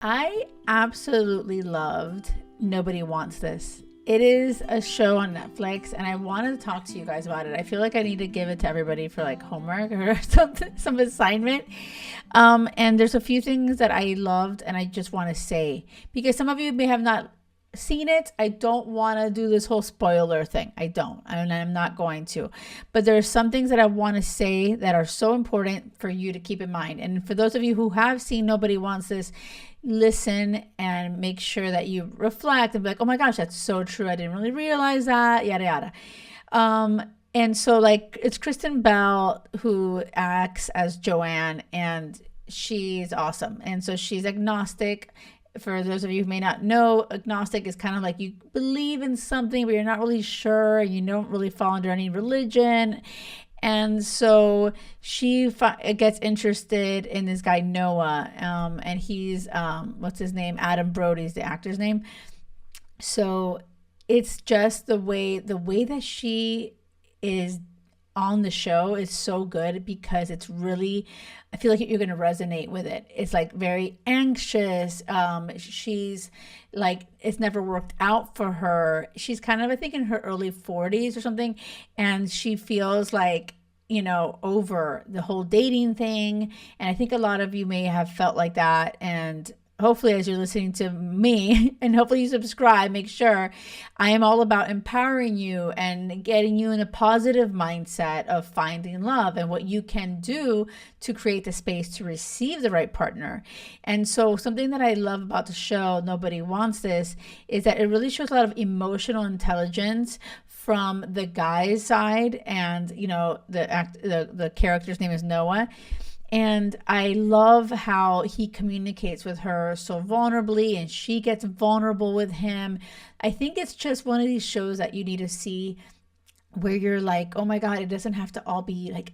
I absolutely loved Nobody Wants This. It is a show on Netflix, and I wanted to talk to you guys about it. I feel like I need to give it to everybody for like homework or something, some assignment. And there's a few things that I loved, and I just want to say because some of you may have not seen it. I don't want to do this whole spoiler thing. I don't, and I'm not going to. But there's some things that I want to say that are so important for you to keep in mind. And for those of you who have seen Nobody Wants This, listen and make sure that you reflect and be like, oh my gosh, that's so true. I didn't really realize that, yada, yada. And so like it's Kristen Bell who acts as Joanne, and she's awesome. And so she's agnostic. For those of you who may not know, agnostic is kind of like you believe in something, but you're not really sure. You don't really fall under any religion. And so she gets interested in this guy, Noah. And he's, what's his name? Adam Brody's the actor's name. So it's just the way that she is on the show is so good because it's really, I feel like you're going to resonate with it. It's like very anxious. She's like, it's never worked out for her. She's kind of, I think, in her early 40s or something. And she feels like, over the whole dating thing. And I think a lot of you may have felt like that. And hopefully as you're listening to me and hopefully you subscribe, make sure I am all about empowering you and getting you in a positive mindset of finding love and what you can do to create the space to receive the right partner. And so something that I love about the show, Nobody Wants This, is that it really shows a lot of emotional intelligence from the guy's side. And, the character's name is Noah. And I love how he communicates with her so vulnerably and she gets vulnerable with him. I think it's just one of these shows that you need to see where you're like, oh my God, it doesn't have to all be like,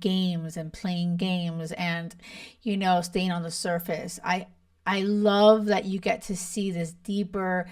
games and playing games and, staying on the surface. I love that you get to see this deeper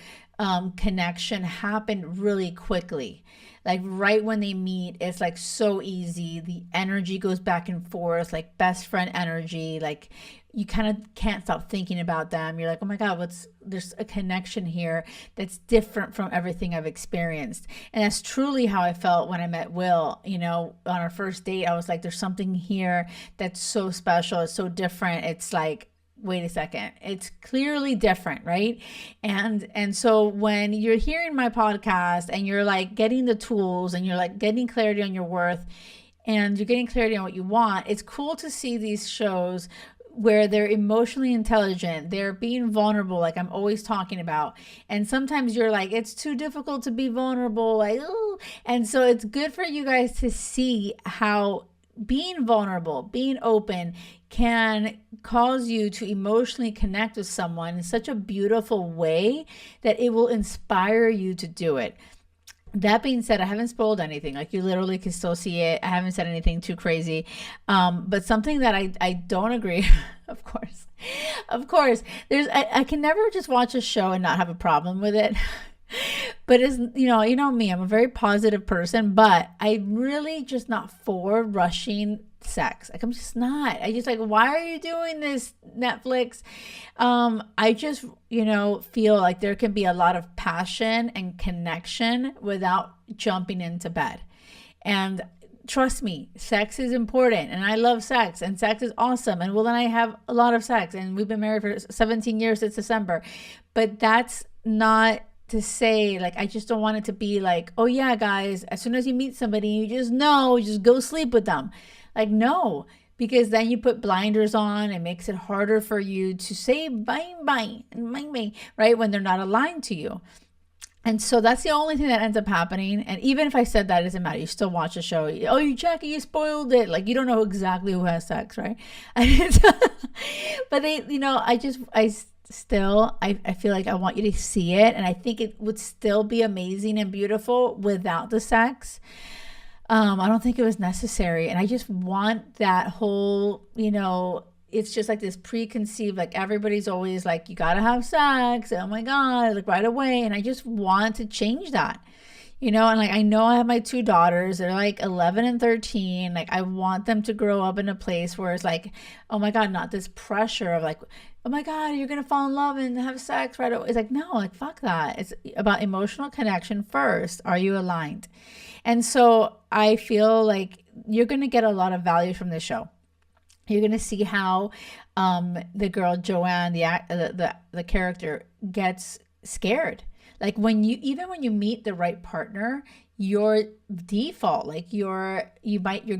connection happen really quickly. Like right when they meet, it's like so easy. The energy goes back and forth, like best friend energy. Like you kind of can't stop thinking about them. You're like, oh my God, there's a connection here that's different from everything I've experienced. And that's truly how I felt when I met Will. On our first date, I was like, there's something here that's so special. It's so different. It's like, wait a second, it's clearly different, right? And so when you're hearing my podcast and you're like getting the tools and you're like getting clarity on your worth and you're getting clarity on what you want, it's cool to see these shows where they're emotionally intelligent, they're being vulnerable, like I'm always talking about. And sometimes you're like, it's too difficult to be vulnerable, like, oh. And so it's good for you guys to see how being vulnerable, being open can cause you to emotionally connect with someone in such a beautiful way that it will inspire you to do it. That being said, I haven't spoiled anything. Like you literally can still see it. I haven't said anything too crazy. But something that I don't agree, of course, I can never just watch a show and not have a problem with it. But it's, you know me, I'm a very positive person, but I'm really just not for rushing sex. Like I'm just not. I just like, why are you doing this, Netflix? I just, feel like there can be a lot of passion and connection without jumping into bed. And trust me, sex is important and I love sex and sex is awesome. And Will and I have a lot of sex and we've been married for 17 years this December. But that's not to say, like, I just don't want it to be like, oh yeah, guys, as soon as you meet somebody, you just go sleep with them. Like, no, because then you put blinders on. It makes it harder for you to say bye, right? When they're not aligned to you. And so that's the only thing that ends up happening. And even if I said that, it doesn't matter. You still watch the show. Oh, Jackie, you spoiled it. Like, you don't know exactly who has sex, right? But I feel like I want you to see it. And I think it would still be amazing and beautiful without the sex. I don't think it was necessary. And I just want that whole, it's just like this preconceived, like everybody's always like, you got to have sex. Oh my God, like right away. And I just want to change that. you know, and like I know I have my two daughters, they're like 11 and 13. Like I want them to grow up in a place where it's like, oh my God, not this pressure of like, oh my God, you're gonna fall in love and have sex right away. It's like, no, like fuck that. It's about emotional connection first. Are you aligned? And so I feel like you're gonna get a lot of value from this show. You're gonna see how the girl Joanne, the character, gets scared. Like when you meet the right partner, your default, like your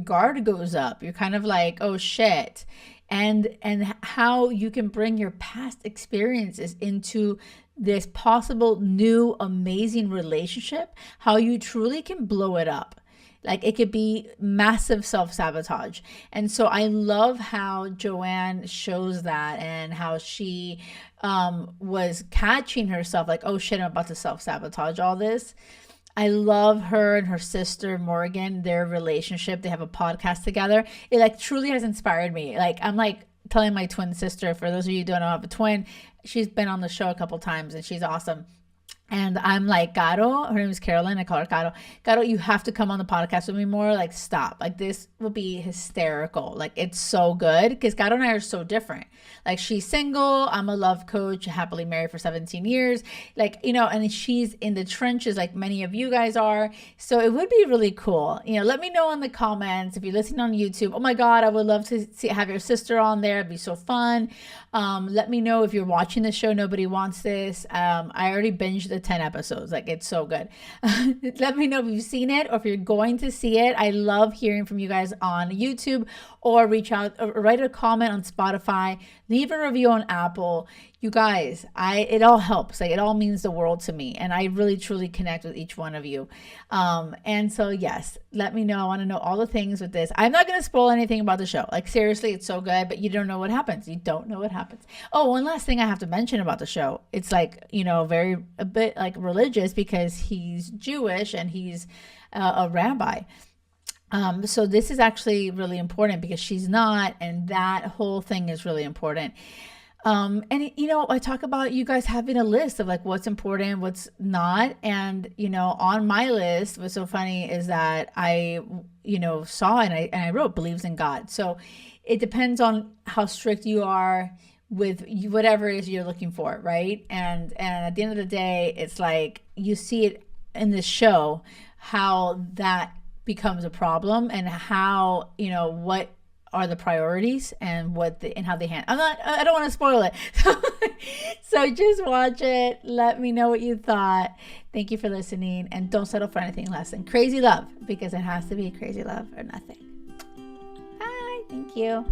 guard goes up. You're kind of like, oh shit. And how you can bring your past experiences into this possible new amazing relationship, how you truly can blow it up. Like it could be massive self-sabotage. And so I love how Joanne shows that, and how she was catching herself like, oh shit, I'm about to self-sabotage all this. I love her and her sister Morgan, their relationship. They have a podcast together. It like truly has inspired me. Like I'm like telling my twin sister, for those of you who don't know, I have a twin. She's been on the show a couple times and she's awesome. And I'm like, Caro, her name is Carolyn. I call her Caro. Caro, you have to come on the podcast with me more. Like, stop. Like, this will be hysterical. Like, it's so good. Because Caro and I are so different. Like, she's single. I'm a love coach, happily married for 17 years. Like, you know, and she's in the trenches like many of you guys are. So it would be really cool. You know, let me know in the comments if you're listening on YouTube. Oh, my God, I would love to have your sister on there. It'd be so fun. Let me know if you're watching the show. Nobody Wants This. I already binged the 10 episodes. Like, it's so good. Let me know if you've seen it or if you're going to see it. I love hearing from you guys on YouTube, or reach out or write a comment on Spotify, leave a review on Apple. You guys, it all helps. Like, it all means the world to me, and I really truly connect with each one of you. And so yes, let me know. I want to know all the things with this. I'm not going to spoil anything about the show. Like, seriously, it's so good, but you don't know what happens. You don't know what happens. Oh, one last thing I have to mention about the show. It's like, you know, a bit like religious, because he's Jewish and he's a rabbi. So this is actually really important because she's not, and that whole thing is really important. And you know, I talk about you guys having a list of like what's important, what's not. And, you know, on my list, what's so funny is that I, you know, saw and I wrote believes in God. So it depends on how strict you are with whatever it is you're looking for. Right. And at the end of the day, it's like, you see it in this show, how that becomes a problem, and how, you know, what are the priorities and and how they handle. I don't want to spoil it. So just watch it. Let me know what you thought. Thank you for listening, and don't settle for anything less than crazy love, because it has to be crazy love or nothing. Bye. Thank you.